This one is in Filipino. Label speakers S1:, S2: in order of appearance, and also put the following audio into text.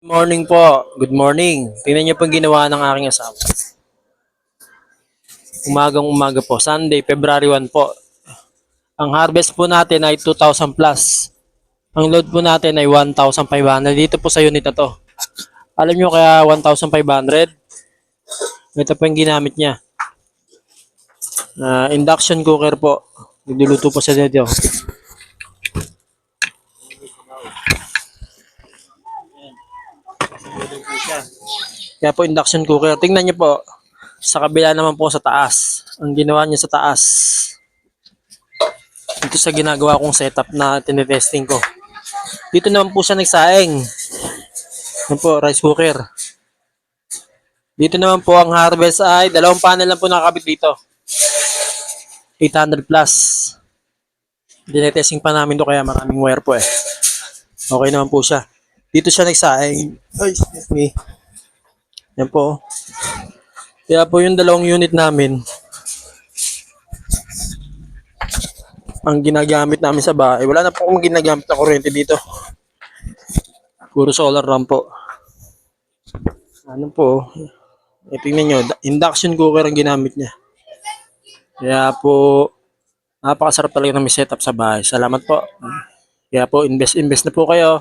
S1: Morning po. Good morning. Tingnan niyo po ang ginawa ng aking asawa. Umagang umaga po. Sunday, February 1 po. Ang harvest po natin ay 2,000 plus. Ang load po natin ay 1,500. Dito po sa unit na to. Alam niyo kaya 1,500? Ito po yung ginamit niya. Induction cooker po. Nagluluto po siya dito. Kaya po induction cooker. Tingnan niyo po. Sa kabila naman po sa taas. Ang ginawa niya sa taas. Ito sa ginagawa kong setup na tinetesting ko. Dito naman po siya nagsaing. Yan po, rice cooker. Dito naman po ang harvest ay dalawang panel lang po nakakabit dito. 800 plus. Dinetesting pa namin to kaya maraming wire po eh. Okay naman po siya. Dito siya nagsaing. Ay, excuse me. Yan po. Kaya po yung dalawang unit namin, ang ginagamit namin sa bahay, wala na po akong ginagamit na kuryente dito. Puro solar lang po. Ano po, tingnan nyo, induction cooker ang ginamit niya. Kaya po, napakasarap talaga na may setup sa bahay. Salamat po. Kaya po, invest na po kayo.